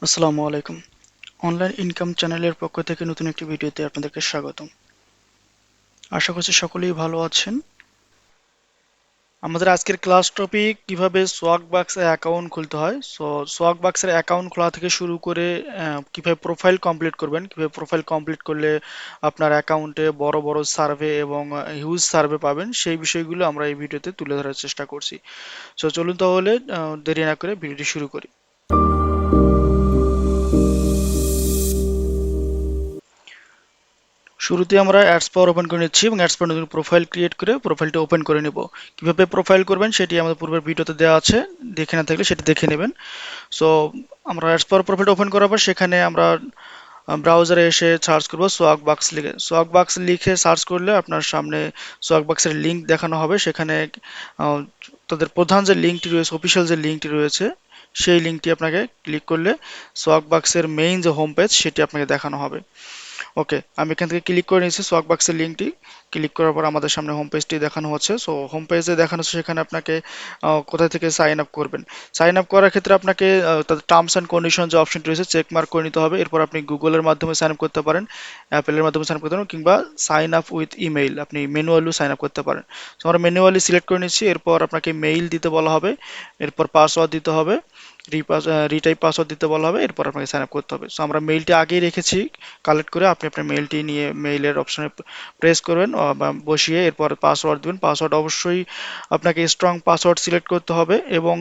আসসালামু আলাইকুম। Online income চ্যানেলের পক্ষ থেকে নতুন একটি ভিডিওতে আপনাদেরকে স্বাগতম। আশা করছি সকলেই ভালো আছেন। আমাদের আজকের ক্লাস টপিক কিভাবে সোয়াগবাক্স এর অ্যাকাউন্ট খুলতে হয়। সোয়াগবাক্স এর অ্যাকাউন্ট খোলা থেকে শুরু করে কিভাবে প্রোফাইল কমপ্লিট করবেন, কিভাবে প্রোফাইল কমপ্লিট করলে আপনার অ্যাকাউন্টে বড় বড় সার্ভে এবং হিউজ সার্ভে পাবেন, সেই বিষয়গুলো আমরা এই ভিডিওতে তুলে ধরার চেষ্টা করছি। চলুন তাহলে দেরি না করে ভিডিওটি শুরু করি। শুরুতে আমরা অ্যাডস পাওয়ার ওপেন করে নিচ্ছি এবং অ্যাডস পাওয়ার নতুন প্রোফাইল ক্রিয়েট করে প্রোফাইলটা ওপেন করে নেব। কিভাবে প্রোফাইল করবেন সেটি আমাদের পূর্বের ভিডিওতে দেওয়া আছে, দেখে না থাকলে সেটি দেখে নেবেন। সো আমরা অ্যাডস পাওয়ার প্রোফাইলটা ওপেন করার পর সেখানে আমরা ব্রাউজারে এসে সার্চ করব সোয়াগবাক্স লিখে। সোয়াগবাক্স লিখে সার্চ করলে আপনার সামনে সোয়াগবাক্সের লিঙ্ক দেখানো হবে। সেখানে আহ, তাদের প্রধান যে লিঙ্কটি রয়েছে, অফিসিয়াল যে লিঙ্কটি রয়েছে, সেই লিঙ্কটি আপনাকে ক্লিক করলে সোয়াগবাক্সের মেইন যে হোম পেজ সেটি আপনাকে দেখানো হবে। ওকে, আমি এখান থেকে ক্লিক করে নিয়েছি সোয়াগবাক্সের লিঙ্কটি। ক্লিক করার পর আমাদের সামনে হোম পেজটি দেখানো হচ্ছে। সো হোম পেজে দেখানো হচ্ছে সেখানে আপনাকে কোথা থেকে সাইন আপ করবেন। সাইন আপ করার ক্ষেত্রে আপনাকে তাদের টার্মস অ্যান্ড কন্ডিশন যে অপশনটি রয়েছে চেক মার্ক করে নিতে হবে। এরপর আপনি গুগলের মাধ্যমে সাইন আপ করতে পারেন, অ্যাপেলের মাধ্যমে সাইন আপ করতে পারেন, কিংবা সাইন আপ উইথ ইমেইল আপনি ম্যানুয়ালিও সাইন আপ করতে পারেন। সো আমরা ম্যানুয়ালি সিলেক্ট করে নিচ্ছি। এরপর আপনাকে মেইল দিতে বলা হবে, এরপর পাসওয়ার্ড দিতে হবে, রিটাইপ পাসওয়ার্ড দিতে বলা হবে, এরপর আপনাকে সাইন আপ করতে হবে। সো আমরা মেইলটি আগেই রেখেছি কালেক্ট করে। আপনি আপনার মেইলটি নিয়ে মেইলের অপশনে প্রেস করবেন বা বসিয়ে এরপর পাসওয়ার্ড দিবেন। পাসওয়ার্ড অবশ্যই আপনাকে স্ট্রং পাসওয়ার্ড সিলেক্ট করতে হবে এবং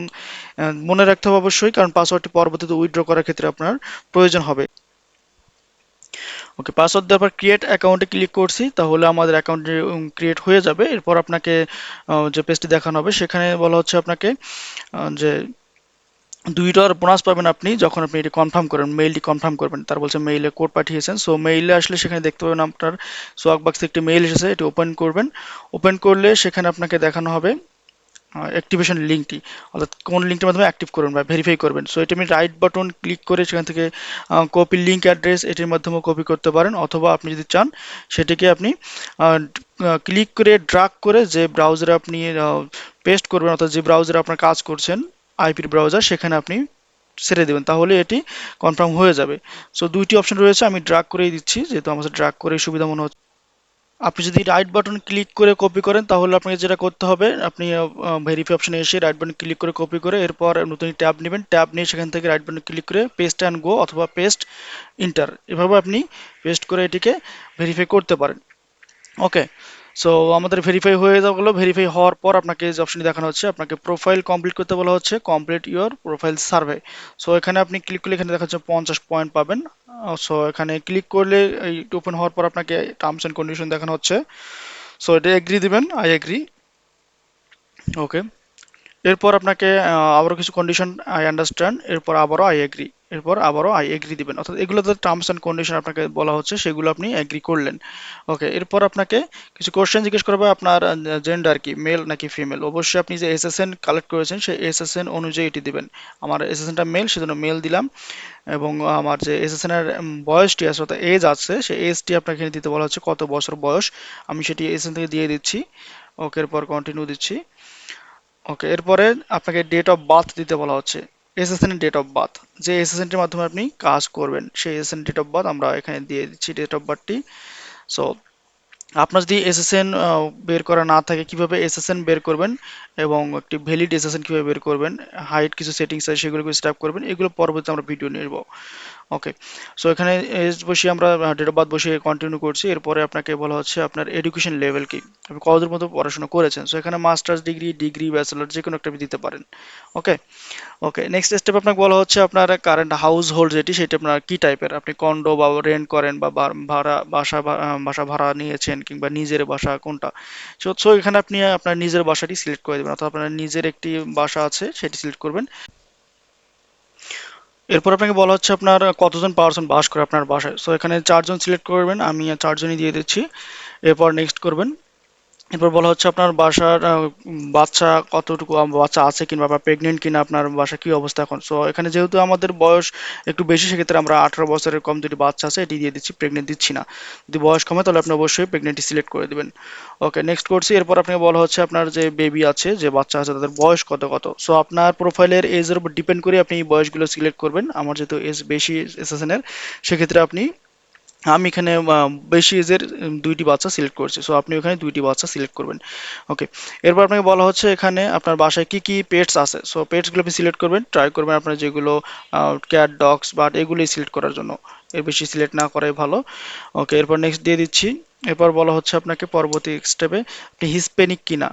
মনে রাখতে হবে অবশ্যই, কারণ পাসওয়ার্ডটি পরবর্তীতে উইথড্র করার ক্ষেত্রে আপনার প্রয়োজন হবে। ওকে, পাসওয়ার্ড দেওয়ার পর ক্রিয়েট অ্যাকাউন্টে ক্লিক করছি, তাহলে আমাদের অ্যাকাউন্ট ক্রিয়েট হয়ে যাবে। এরপর আপনাকে যে পেজটি দেখানো হবে সেখানে বলা হচ্ছে আপনাকে যে 2 ডলার বোনাস পাবেন আপনি যখন আপনি এটি কনফার্ম করবেন, মেইলটি কনফার্ম করবেন। তার বলছে মেইলে কোড পাঠিয়েছেন। সো মেইলে আসলে সেখানে দেখতে পাবেন আপনার সোয়াগবাক্সে একটি মেইল এসেছে, এটি ওপেন করবেন। ওপেন করলে সেখানে আপনাকে দেখানো হবে অ্যাক্টিভেশন লিঙ্কটি, অর্থাৎ কোন লিঙ্কটির মাধ্যমে অ্যাক্টিভ করবেন বা ভেরিফাই করবেন। সো এটি আপনি রাইট বাটন ক্লিক করে সেখান থেকে কপি লিঙ্ক অ্যাড্রেস এটির মাধ্যমে কপি করতে পারেন, অথবা আপনি যদি চান সেটিকে আপনি ক্লিক করে ড্রাগ করে যে ব্রাউজারে আপনি পেস্ট করবেন, অর্থাৎ যে ব্রাউজারে আপনার কাজ করছেন, আইপির ব্রাউজার, সেখানে আপনি ছেড়ে দেবেন, তাহলে এটি কনফার্ম হয়ে যাবে। সো দুইটি অপশন রয়েছে, আমি ড্রাগ করেই দিচ্ছি যেহেতু আমার ড্রাগ করে সুবিধা মনে হচ্ছে। আপনি যদি রাইট বাটন ক্লিক করে কপি করেন তাহলে আপনাকে যেটা করতে হবে, আপনি ভেরিফাই অপশনে এসে রাইট বাটন ক্লিক করে কপি করে এরপর নতুন ট্যাব নেবেন। ট্যাব নিয়ে সেখান থেকে রাইট বাটন ক্লিক করে পেস্ট অ্যান্ড গো অথবা পেস্ট ইন্টার, এভাবে আপনি পেস্ট করে এটিকে ভেরিফাই করতে পারেন। ওকে, সো আমাদের ভেরিফাই হয়ে গেলো। ভেরিফাই হওয়ার পর আপনাকে যে অপশনটি দেখানো হচ্ছে, আপনাকে প্রোফাইল কমপ্লিট করতে বলা হচ্ছে, complete your profile survey. So এখানে আপনি ক্লিক করলে এখানে দেখা যাচ্ছে 50 পয়েন্ট পাবেন। সো এখানে ক্লিক করলে এই ওপেন হওয়ার পর আপনাকে টার্মস অ্যান্ড কন্ডিশন দেখানো হচ্ছে। সো এটা এগ্রি দিবেন, আই এগ্রি। ওকে, এরপর আপনাকে আবারও কিছু কন্ডিশন আই আন্ডারস্ট্যান্ড, এরপর আবারও আই এগ্রি, এরপর আবারও আই এগ্রি দিবেন। অর্থাৎ এগুলো তো টার্মস অ্যান্ড কন্ডিশন আপনাকে বলা হচ্ছে, সেগুলো আপনি এগ্রি করলেন। ওকে, এরপর আপনাকে কিছু কোশ্চেন জিজ্ঞেস করবে, আপনার জেন্ডার কি, মেল নাকি ফিমেল। অবশ্যই আপনি যে এসএসএন কালেক্ট করেছেন সেই এসএসএন অনুযায়ী এটি দিবেন। আমার এসএসএনটা মেল, সেজন্য মেল দিলাম। এবং আমার যে এসএসএন এর বয়সটি আছে, অর্থাৎ এজ আছে, সেই এজটি আপনাকে এখানে দিতে বলা হচ্ছে, কত বছর বয়স, আমি সেটি এসএসএন থেকে দিয়ে দিচ্ছি। ওকে, এরপর কন্টিনিউ দিচ্ছি। ওকে, এরপরে আপনাকে ডেট অফ বার্থ দিতে বলা হচ্ছে, এসএসএন এর ডেট অফ বার্থ, যে এসএসএন টির মাধ্যমে আপনি কাজ করবেন সেই এসএসএন ডেট অফ বার্থ আমরা এখানে দিয়ে দিচ্ছি, ডেট অফ বার্থটি। সো আপনার যদি এসএসএন বের করা না থাকে, কিভাবে এসএসএন বের করবেন এবং একটি ভ্যালিড এসএসএন কিভাবে বের করবেন, হাইট কিছু সেটিংস আছে সেগুলো সেট আপ করবেন, এগুলো পরবর্তীতে আমরা ভিডিও নেব। ওকে, সো এখানে এজ বসিয়ে আমরা ডেট অফ বার্থ বসিয়ে কন্টিনিউ করছি। এরপরে আপনাকে বলা হচ্ছে আপনার এডুকেশন লেভেল কি, আপনি কতদূর মতো পড়াশোনা করেছেন। সো এখানে মাস্টার্স ডিগ্রি, ডিগ্রি, ব্যাচেলর, যে কোনো একটা আপনি দিতে পারেন। ওকে, ওকে, নেক্সট স্টেপ আপনাকে বলা হচ্ছে আপনার কারেন্ট হাউস হোল্ড যেটি, সেটা আপনার কি টাইপের, আপনি কন্ডো বা রেন্ট করেন বা ভাড়া বাসা বাসা ভাড়া নিয়েছেন, কিংবা নিজের বাসা কোনটা। সো এখানে আপনি আপনার নিজের বাসাটি সিলেক্ট করে দেবেন, অর্থাৎ আপনার নিজের একটি বাসা আছে সেটি সিলেক্ট করবেন। এরপর আপনাকে বলা হচ্ছে আপনার কতজন পার্সন বাস করে আপনার বাসায়। সো এখানে 4 জন সিলেক্ট করবেন, আমি 4 জনই দিয়ে দিচ্ছি। এরপর নেক্সট করবেন। এরপর বলা হচ্ছে আপনার বাসার বাচ্চা কতটুকু, বাচ্চা আছে কিংবা বা প্রেগনেন্ট কিনা, আপনার বাসা কি অবস্থা এখন। সো এখানে যেহেতু আমাদের বয়স একটু বেশি, সেক্ষেত্রে আমরা 18 বছরের কম যদি বাচ্চা আছে এটি দিয়ে দিচ্ছি, প্রেগনেন্ট দিচ্ছি না। যদি বয়স কমে তাহলে আপনি অবশ্যই প্রেগনেন্টই সিলেক্ট করে দিবেন। ওকে, নেক্সট করছি। এরপর আপনাকে বলা হচ্ছে আপনার যে বেবি আছে, যে বাচ্চা আছে, তাদের বয়স কত কত। সো আপনার প্রোফাইলের এজের উপর ডিপেন্ড করে আপনি এই বয়সগুলো সিলেক্ট করবেন। আমার যেহেতু এজ বেশি এসএসএন এর, সেক্ষেত্রে আপনি, আমি এখানে বেশি এজের দুইটি বাচ্চা সিলেক্ট করছি, সো আপনি ওখানে দুইটি বাচ্চা সিলেক্ট করবেন। ওকে, এরপর আপনাকে বলা হচ্ছে এখানে আপনার বাসায় কি কি পেটস আছে। সো পেটসগুলো আপনি সিলেক্ট করবেন, ট্রাই করবেন আপনার যেগুলো ক্যাট, ডগস, বাট এগুলোই সিলেক্ট করার জন্য, এর বেশি সিলেক্ট না করাই ভালো। ওকে, এরপর নেক্সট দিয়ে দিচ্ছি। এরপর বলা হচ্ছে আপনাকে পরবর্তী স্টেপে আপনি হিসপ্যানিক কিনা।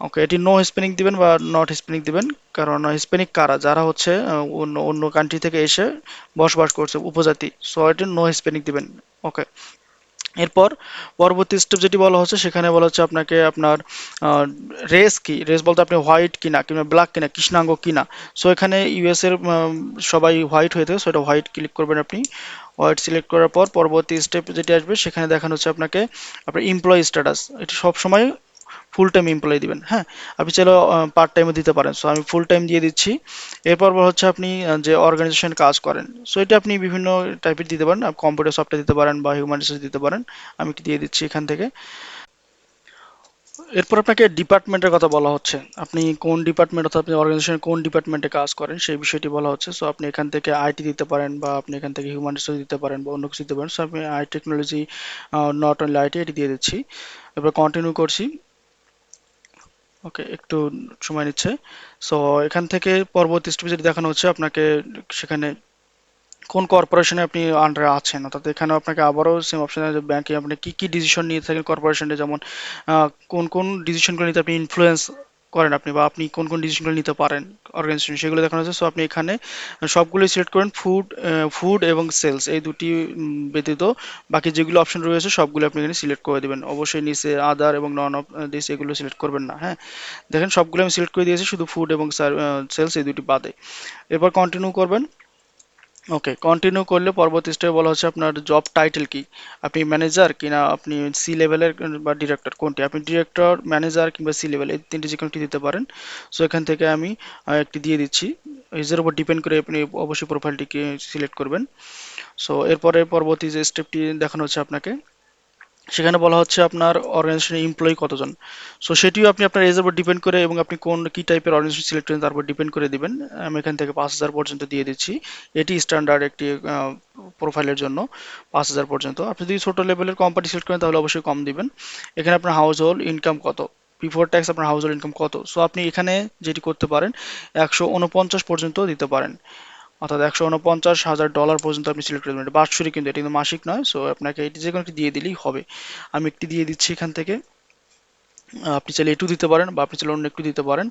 ওকে, এটি নো হিসপ্যানিক দিবেন বা নট হিসপ্যানিক দিবেন, কারণ হিসপ্যানিক কারা, যারা হচ্ছে অন্য অন্য কান্ট্রি থেকে এসে বসবাস করছে, উপজাতি। সো এটি নো হিসপ্যানিক দিবেন। ওকে, এরপর পরবর্তী স্টেপ যেটি বলা হচ্ছে, সেখানে বলা হচ্ছে আপনাকে আপনার রেস কি, রেস বলতে আপনি হোয়াইট কিনা কিংবা ব্ল্যাক কিনা, কৃষ্ণাঙ্গ কিনা। সো এখানে ইউএস এর সবাই হোয়াইট হয়ে থাকে, সো এটা হোয়াইট ক্লিক করবেন আপনি। হোয়াইট সিলেক্ট করার পর পরবর্তী স্টেপ যেটি আসবে, সেখানে দেখানো হচ্ছে আপনাকে আপনার এমপ্লয়ি স্ট্যাটাস, এটি সবসময় ফুল টাইম এমপ্লয়ি দিবেন। হ্যাঁ, আপনি চাইলে পার্ট টাইমও দিতে পারেন, সো আমি ফুল টাইম দিয়ে দিচ্ছি। এরপর হচ্ছে আপনি যে অর্গানাইজেশন কাজ করেন, সো এটা আপনি বিভিন্ন টাইপের দিতে পারেন, কম্পিউটার সফটওয়্যার দিতে পারেন বা হিউম্যান রিসোর্স দিতে পারেন। আমি কি দিয়ে দিচ্ছি এখান থেকে। এরপর আপনাকে ডিপার্টমেন্টের কথা বলা হচ্ছে, আপনি কোন ডিপার্টমেন্ট অর্থাৎ আপনি অর্গানাইজেশনের কোন ডিপার্টমেন্টে কাজ করেন সেই বিষয়টি বলা হচ্ছে। সো আপনি এখান থেকে আইটি দিতে পারেন বা আপনি এখান থেকে হিউম্যান রিসোর্স দিতে পারেন বা অন্য কিছু দিতে পারেন। সো আমি I technology, not only IT, এটি দিয়ে দিচ্ছি। এরপর কন্টিনিউ করছি। ওকে, একটু সময় নিচ্ছে। সো এখান থেকে পরবর্তী স্টেপে যেটি দেখানো হচ্ছে আপনাকে, সেখানে কোন কর্পোরেশনে আপনি আন্ডারে আছেন, অর্থাৎ এখানেও আপনাকে আবারও সেম অপশন আছে, ব্যাংকে আপনি কি কি ডিসিশন নিয়ে থাকেন কর্পোরেশনে, যেমন কোন কোন ডিসিশনগুলো নিতে আপনি ইনফ্লুয়েন্স করেন আপনি, বা আপনি কোন কোন ডিসিশনগুলো নিতে পারেন অর্গানাইজেশন, সেগুলো দেখানো হচ্ছে। সো আপনি এখানে সবগুলোই সিলেক্ট করেন, ফুড, ফুড এবং সেলস, এই দুটি ব্যতীত বাকি যেগুলো অপশন রয়েছে সবগুলো আপনি এখানে সিলেক্ট করে দেবেন। অবশ্যই নিচে আদার এবং নন অফ দিস এগুলো সিলেক্ট করবেন না। হ্যাঁ, দেখেন সবগুলো আমি সিলেক্ট করে দিয়েছি, শুধু ফুড এবং সেলস এই দুটি বাদে। এরপর কন্টিনিউ করবেন। ওকে, কন্টিনিউ করলে পরবর্তী স্টেপে বলা হচ্ছে আপনার জব টাইটেল কি, আপনি ম্যানেজার কিনা আপনি সি লেভেলের বা ডিরেক্টর, কোনটি আপনি, ডিরেক্টর, ম্যানেজার কিংবা সি লেভেল, এই তিনটি যে কোনো একটি দিতে পারেন। সো এখান থেকে আমি একটি দিয়ে দিচ্ছি। এজের উপর ডিপেন্ড করে আপনি অবশ্যই প্রোফাইলটিকে সিলেক্ট করবেন। সো এরপরে পরবর্তী যে স্টেপটি দেখানো হচ্ছে আপনাকে, সেখানে বলা হচ্ছে আপনার অর্গানাইজেশনের এমপ্লয়ি কতজন। সো সেটিও আপনি আপনার এজের উপর ডিপেন্ড করে এবং আপনি কোন কি টাইপের অর্গানাইজেশন সিলেক্ট করেন তার উপর ডিপেন্ড করে দিবেন। আমি এখান থেকে 5,000 পর্যন্ত দিয়ে দিচ্ছি। এটি স্ট্যান্ডার্ড একটি প্রোফাইলের জন্য, 5,000 পর্যন্ত। আপনি যদি ছোট লেভেলের কোম্পানি সিলেক্ট করেন তাহলে অবশ্যই কম দিবেন। এখানে আপনার হাউস হোল্ড ইনকাম কত, বিফোর ট্যাক্স আপনার হাউস হোল্ড ইনকাম কত। সো আপনি এখানে যেটি করতে পারেন, 149 পর্যন্ত দিতে পারেন, অর্থাৎ $149,000 পর্যন্ত আপনি সিলেক্ট করে দেবেন। এটা বাৎসরিক, কিন্তু এটা কিন্তু মাসিক নয়। সো আপনাকে এটি যে কোনো একটি দিয়ে দিলেই হবে। আমি একটি দিয়ে দিচ্ছি এখান থেকে। আপনি চাইলে এটু দিতে পারেন বা আপনি চাইলে অন্য একটু দিতে পারেন।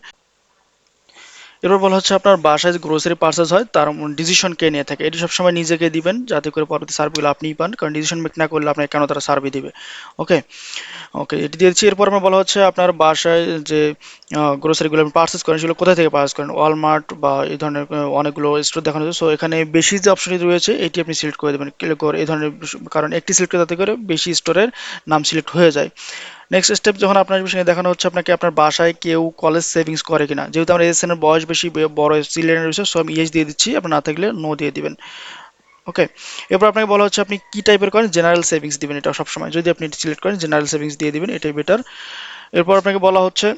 এরপর বলা হচ্ছে আপনার বাসায় যে গ্রোসারি পার্সেস হয় তার ডিসিশন কে নিয়ে থাকে, এটি সবসময় নিজেকে দিবেন, যাতে করে পরবর্তী সার্ভেগুলো আপনিই পান, কারণ ডিসিশন মেক না করলে আপনাকে কেন তারা সার্ভে দিবে। ওকে, ওকে, এটি দিয়েছি। এরপর আমরা বলা হচ্ছে আপনার বাসায় যে গ্রোসারিগুলো আপনি পার্চেস করেন সেগুলো কোথা থেকে পার্চেস করেন, ওয়ালমার্ট বা এই ধরনের অনেকগুলো স্টোর দেখানো হচ্ছে। সো এখানে বেশি যে অপশনটি রয়েছে এটি আপনি সিলেক্ট করে দেবেন, ক্লিক করে এই ধরনের কারণ একটি সিলেক্ট করে তাতে করে বেশি স্টোরের নাম সিলেক্ট হয়ে যায়। নেক্সট স্টেপ যখন আপনার সেখানে দেখানো হচ্ছে আপনাকে আপনার বাসায় কেউ কলেজ সেভিংস করে কিনা, যেহেতু আমার এসএন এর বয়স বেশি, বড় চিলড্রেন রয়েছে, সো আমি ইয়েস দিয়ে দিচ্ছি, আপনার না থাকলে নো দিয়ে দিবেন। ওকে, এরপর আপনাকে বলা হচ্ছে আপনি কি টাইপের করেন, জেনারেল সেভিংস দিবেন, এটা সবসময় যদি আপনি সিলেক্ট করেন জেনারেল সেভিংস দিয়ে দিবেন, এটাই বেটার। এরপর আপনাকে বলা হচ্ছে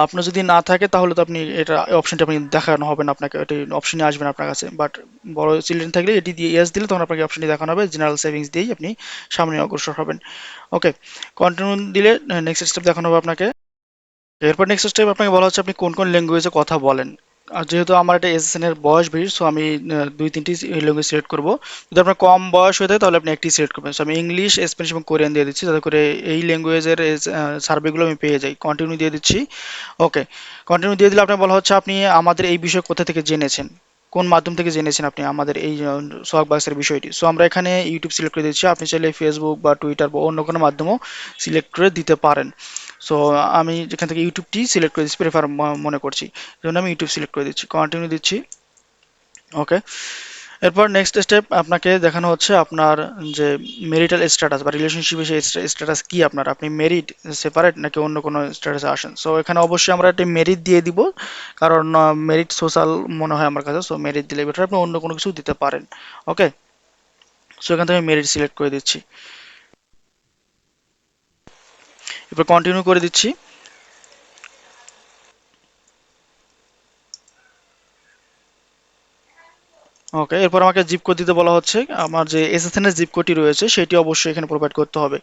আপনার যদি না থাকে তাহলে তো আপনি এটা অপশনটা আপনি দেখানো হবে না আপনাকে, এটি অপশনে আসবে না আপনার কাছে, বাট বড় চিলড্রেন থাকলে এটি দিয়ে ইয়েস দিলে তখন আপনাকে অপশনটি দেখানো হবে, জেনারেল সেভিংস দিয়েই আপনি সামনে অগ্রসর হবেন। ওকে, কন্টিনিউ দিলে নেক্সট স্টেপ দেখানো হবে আপনাকে। এরপর নেক্সট স্টেপ আপনাকে বলা হচ্ছে আপনি কোন কোন ল্যাঙ্গুয়েজে কথা বলেন। আর যেহেতু আমার এটা এসএসএন এর বয়স বেশি, সো আমি দুই তিনটি ল্যাঙ্গুয়েজ সিলেক্ট করব। যদি আপনার কম বয়স হয়ে থাকে তাহলে আপনি একটি সিলেক্ট করবেন। সো আমি ইংলিশ, স্প্যানিশ এবং কোরিয়ান দিয়ে দিচ্ছি, যাতে করে এই ল্যাঙ্গুয়েজের সার্ভেগুলো আমি পেয়ে যাই। কন্টিনিউ দিয়ে দিচ্ছি। ওকে, কন্টিনিউ দিয়ে দিলে আপনার বলা হচ্ছে আপনি আমাদের এই বিষয়ে কোথা থেকে জেনেছেন, কোন মাধ্যম থেকে জেনেছেন আপনি আমাদের এই সোহাগবাক্সের বিষয়টি। সো আমরা এখানে ইউটিউব সিলেক্ট করে দিচ্ছি, আপনি চাইলে ফেসবুক বা টুইটার বা অন্য কোনো মাধ্যমও সিলেক্ট করে দিতে পারেন। সো আমি যেখান থেকে ইউটিউবটি সিলেক্ট করে দিচ্ছি, মনে করছি, এই জন্য আমি ইউটিউব সিলেক্ট করে দিচ্ছি, কন্টিনিউ দিচ্ছি। ওকে, এরপর নেক্সট স্টেপ আপনাকে দেখানো হচ্ছে আপনার যে মেরিটাল স্ট্যাটাস বা রিলেশনশিপে সেই স্ট্যাটাস কি আপনার, আপনি মেরিড, সেপারেট নাকি অন্য কোনো স্ট্যাটাসে আসেন। সো এখানে অবশ্যই আমরা একটা মেরিট দিয়ে দিব, কারণ মেরিট সোশ্যাল মনে হয় আমার কাছে, সো মেরিট দিলে বেটার, আপনি অন্য কোনো কিছু দিতে পারেন। ওকে, সো এখান থেকে মেরিট সিলেক্ট করে দিচ্ছি, এরপর কন্টিনিউ করে দিচ্ছি। ওকে, এরপর আমাকে জিপ কোড দিতে বলা হচ্ছে। আমার যে এসএসএন এর জিপ কোডটি রয়েছে সেটি অবশ্যই এখানে প্রোভাইড করতে হবে,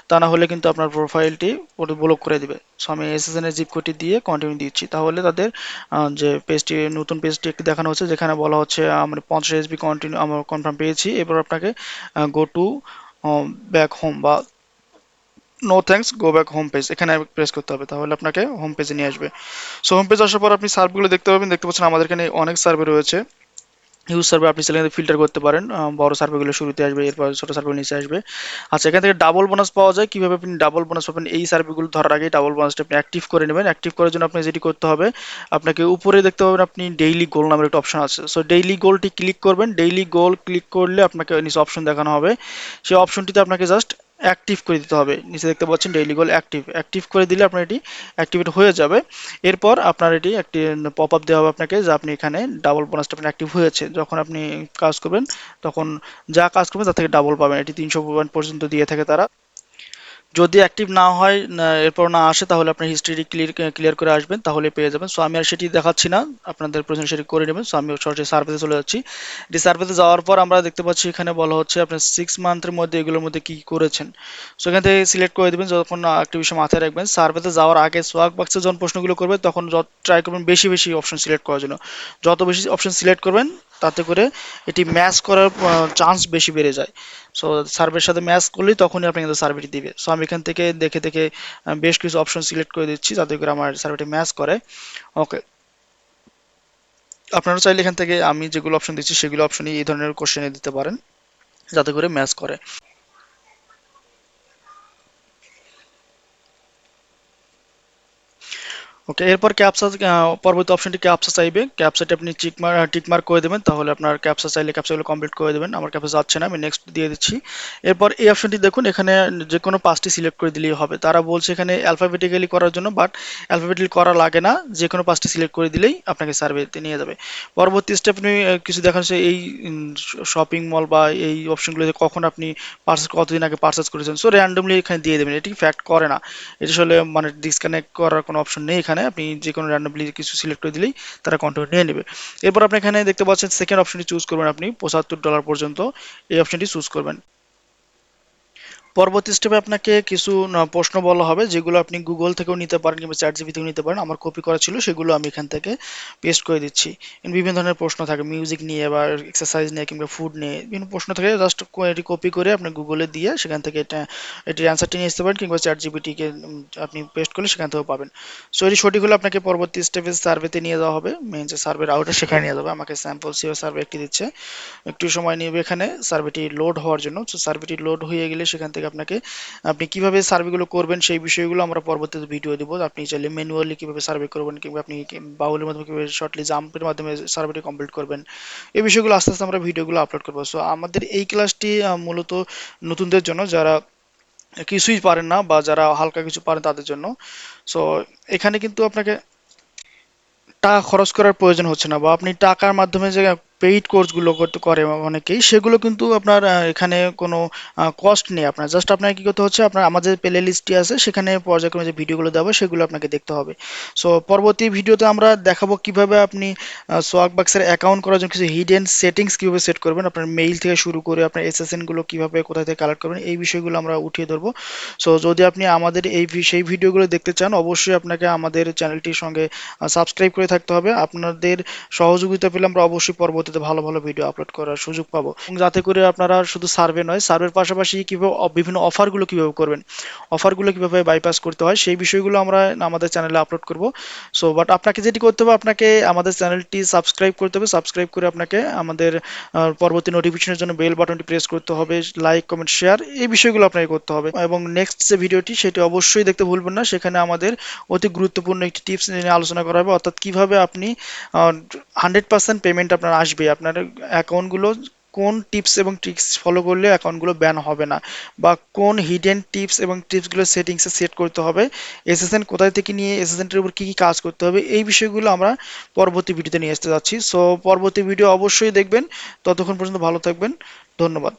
তা না হলে কিন্তু আপনার প্রোফাইলটি ব্লক করে দিবে। সো আমি এসএসএন এর জিপ কোডটি দিয়ে কন্টিনিউ দিচ্ছি, তাহলে তাদের যে পেজটি, নতুন পেজটি একটি দেখানো হচ্ছে, যেখানে বলা হচ্ছে আমরা 50 এসবি কন্টিনিউ আমরা কনফার্ম পেয়েছি। এরপর আপনাকে গো টু ব্যাক হোম বা no thanks go back home page, এখানে প্রেস করতে হবে, তাহলে আপনাকে হোম পেজে নিয়ে আসবে। সো হোম পেজ আসার পর আপনি সার্ভগুলো দেখতে পাবেন, দেখতে পাচ্ছেন আমাদের এখানে অনেক সার্ভে রয়েছে। হিউজ সার্ভে আপনি চাইলে ফিল্টার করতে পারেন, বড় সার্ভেগুলো শুরুতে আসবে, এরপর ছোট সার্ভে নিচে আসবে। আচ্ছা, এখান থেকে ডাবল বোনাস পাওয়া যায়, কিভাবে আপনি ডাবল বোনাস পাবেন, এই সার্ভেগুলো ধরার আগে ডাবল বোনাসটা আপনি অ্যাক্টিভ করে নেবেন। অ্যাক্টিভ করার জন্য আপনি যেটি করতে হবে, আপনাকে উপরে দেখতে পাবেন আপনি ডেইলি গোল নামের একটা অপশন আছে। সো ডেইলি গোলটি ক্লিক করবেন, ডেইলি গোল ক্লিক করলে আপনাকে নিচে অপশন দেখানো হবে, সেই অপশনটিতে আপনাকে জাস্ট অ্যাক্টিভ করে দিতে হবে। নিচে দেখতে পাচ্ছেন ডেইলি গোল অ্যাক্টিভ, অ্যাক্টিভ করে দিলে আপনার এটি অ্যাক্টিভেট হয়ে যাবে। এরপর আপনার এটি একটি পপ আপ দেওয়া হবে আপনাকে, যে আপনি এখানে ডাবল বোনাসটা আপনার অ্যাক্টিভ হয়েছে। যখন আপনি কাজ করবেন তখন যা কাজ করবেন তার থেকে ডাবল পাবেন, এটি 300 পর্যন্ত দিয়ে থাকে তারা। যদি অ্যাক্টিভ না হয় এরপর না আসে, তাহলে আপনার হিস্ট্রি ক্লিয়ার করে আসবেন, তাহলে পেয়ে যাবেন। সো আমি আর সেটি দেখাচ্ছি না, আপনাদের প্রয়োজন সেটি করে নেবেন। সো আমি সরাসরি সার্ভেতে চলে যাচ্ছি। এটি সার্ভেতে যাওয়ার পর আমরা দেখতে পাচ্ছি এখানে বলা হচ্ছে আপনার 6 মান্থের মধ্যে এগুলোর মধ্যে কি করেছেন। সো এখান থেকে সিলেক্ট করে দেবেন। যখন একটা বিষয় মাথায় রাখবেন, সার্ভেতে যাওয়ার আগে সোয়াগ বাক্সে যখন প্রশ্নগুলো করবে তখন ট্রাই করবেন বেশি বেশি অপশন সিলেক্ট করার জন্য। যত বেশি অপশন সিলেক্ট করবেন তাতে করে এটি ম্যাচ করার চান্স বেশি বেড়ে যায়। সো সার্ভের সাথে ম্যাচ করলেই তখনই আপনি কিন্তু সার্ভেটি দিবে। সো আমি এখান থেকে দেখে দেখে বেশ কিছু অপশন সিলেক্ট করে দিচ্ছি যাতে করে আমার সার্ভেটি ম্যাচ করে। ওকে, আপনারা চাইলে এখান থেকে আমি যেগুলো অপশন দিচ্ছি সেগুলো অপশনই এই ধরনের কোশ্চেনে দিতে পারেন যাতে করে ম্যাচ করে। ওকে, এরপর ক্যাপসা, পরবর্তী অপশনটি ক্যাপসা চাইবে। ক্যাপসাটি আপনি টিক মার্ক করে দেবেন, তাহলে আপনার ক্যাপসা চাইলে ক্যাপসাগুলো কমপ্লিট করে দেবেন। আমার ক্যাপসা যাচ্ছে না, আমি নেক্সট দিয়ে দিচ্ছি। এরপর এই অপশনটি দেখুন, এখানে যে কোনো 5টি সিলেক্ট করে দিলেই হবে। তারা বলছে এখানে অ্যালফাবেটিক্যালি করার জন্য, বাট অ্যালফাবেটিক্যালি করা লাগে না, যে কোনো 5টি সিলেক্ট করে দিলেই আপনাকে সার্ভেতে নিয়ে যাবে। পরবর্তী স্টেপ আপনি কিছু দেখাচ্ছে এই শপিং মল বা এই অপশনগুলোতে কখন আপনি পার্সেস, কতদিন আগে পার্সেস করেছেন। সো র্যান্ডমলি এখানে দিয়ে দেবেন, এটি ফ্যাক্ট করে না, এটি আসলে মানে ডিসকানেক্ট করার কোনো অপশন নেই এখানে। আপনি যে কোনো র্যান্ডমলি কিছু সিলেক্ট করে দিলেই তারা কন্ট্যাক্ট নিয়ে নেবে। এরপর আপনি এখানে দেখতে পাচ্ছেন সেকেন্ড অপশনটি চুজ করবেন, আপনি $75 পর্যন্ত এই অপশনটি চুজ করবেন। পরবর্তী স্টেপে আপনাকে কিছু প্রশ্ন বলা হবে, যেগুলো আপনি গুগল থেকেও নিতে পারেন কিংবা চ্যাট জিপি থেকেও নিতে পারেন। আমার কপি করা ছিল, সেগুলো আমি এখান থেকে পেস্ট করে দিচ্ছি। বিভিন্ন ধরনের প্রশ্ন থাকে, মিউজিক নিয়ে বা এক্সারসাইজ নিয়ে কিংবা ফুড নিয়ে বিভিন্ন প্রশ্ন থাকে। জাস্ট এটি কপি করে আপনি গুগলে দিয়ে সেখান থেকে এটির অ্যান্সারটি নিয়ে আসতে পারেন, কিংবা চ্যাট জিপিটিকে আপনি পেস্ট করলে সেখান থেকেও পাবেন। সো এটি সঠিক হলে আপনাকে পরবর্তী স্টেপে সার্ভেতে নিয়ে যাওয়া হবে, মেন যে সার্ভের আউটার সেখানে নিয়ে যাবে। আমাকে স্যাম্পল সিও সার্ভে একটি দিচ্ছে, একটু সময় নেবে এখানে সার্ভেটি লোড হওয়ার জন্য। তো সার্ভেটি লোড হয়ে গেলে সেখান থেকে আপনাকে, আপনি কিভাবে সার্ভেগুলো করবেন সেই বিষয়গুলো আমরা পরবর্তীতে ভিডিও দিব। আপনি চাইলে ম্যানুয়ালি কিভাবে সার্ভে করবেন, কিংবা আপনি বাউলের মাধ্যমে কিভাবে শর্টলি জাম্পের মাধ্যমে সার্ভেটি কমপ্লিট করবেন, এই বিষয়গুলো আস্তে আস্তে আমরা ভিডিওগুলো আপলোড করবো। সো আমাদের এই ক্লাসটি মূলত নতুনদের জন্য, যারা কিছুই পারেন না বা যারা হালকা কিছু পারেন তাদের জন্য। সো এখানে কিন্তু আপনাকে টাকা খরচ করার প্রয়োজন হচ্ছে না, বা আপনি টাকার মাধ্যমে যে পেইড কোর্সগুলো করতে করে অনেকেই, সেগুলো কিন্তু আপনার এখানে কোনো কস্ট নেই। আপনার জাস্ট আপনার কি করতে হচ্ছে, আপনার আমাদের প্লে লিস্টটি আছে, সেখানে পর্যায়ক্রমে যে ভিডিওগুলো দেবো সেগুলো আপনাকে দেখতে হবে। সো পরবর্তী ভিডিওতে আমরা দেখাবো কিভাবে আপনি সোয়াগবাক্সের অ্যাকাউন্ট করার জন্য কিছু হিডেন সেটিংস কিভাবে সেট করবেন, আপনার মেইল থেকে শুরু করে আপনার এসএসএন গুলো কিভাবে কোথা থেকে কালেক্ট করবেন, এই বিষয়গুলো আমরা উঠিয়ে ধরবো। সো যদি আপনি আমাদের সেই ভিডিওগুলো দেখতে চান, অবশ্যই আপনাকে আমাদের চ্যানেলটির সঙ্গে সাবস্ক্রাইব করে থাকতে হবে। আপনাদের সহযোগিতা পেলে আমরা অবশ্যই পরবর্তীতে ভালো ভালো ভিডিও আপলোড করার সুযোগ পাবো, এবং যাতে করে আপনারা শুধু সার্ভে নয়, সার্ভের পাশাপাশি কিভাবে বিভিন্ন অফারগুলো কিভাবে করবেন, অফারগুলো কিভাবে বাইপাস করতে হয়, সেই বিষয়গুলো আমরা আমাদের চ্যানেলে আপলোড করব। সো বাট আপনাকে যেটি করতে হবে, আপনাকে আমাদের চ্যানেলটি সাবস্ক্রাইব করতে হবে। সাবস্ক্রাইব করে আপনাকে আমাদের পরবর্তী নোটিফিকেশনের জন্য বেল বাটনটি প্রেস করতে হবে, লাইক কমেন্ট শেয়ার এই বিষয়গুলো আপনাকে করতে হবে। এবং নেক্সট যে ভিডিওটি সেটি অবশ্যই দেখতে ভুলবেন না, সেখানে আমাদের অতি গুরুত্বপূর্ণ একটি টিপস নিয়ে আলোচনা করা হবে, অর্থাৎ কিভাবে আপনি 100% পেমেন্ট আপনার আসবে আসবে, আপনার অ্যাকাউন্টগুলো কোন টিপস এবং ট্রিক্স ফলো করলে অ্যাকাউন্টগুলো ব্যান হবে না, বা কোন হিডেন টিপস এবং টিপসগুলো সেটিংসে সেট করতে হবে, এসএসএন কোথায় থেকে নিয়ে এসএসএন এর উপর কি কি কাজ করতে হবে, এই বিষয়গুলো আমরা পরবর্তী ভিডিওতে নিয়ে আসতে যাচ্ছি। সো পরবর্তী ভিডিও অবশ্যই দেখবেন। ততক্ষণ পর্যন্ত ভালো থাকবেন। ধন্যবাদ।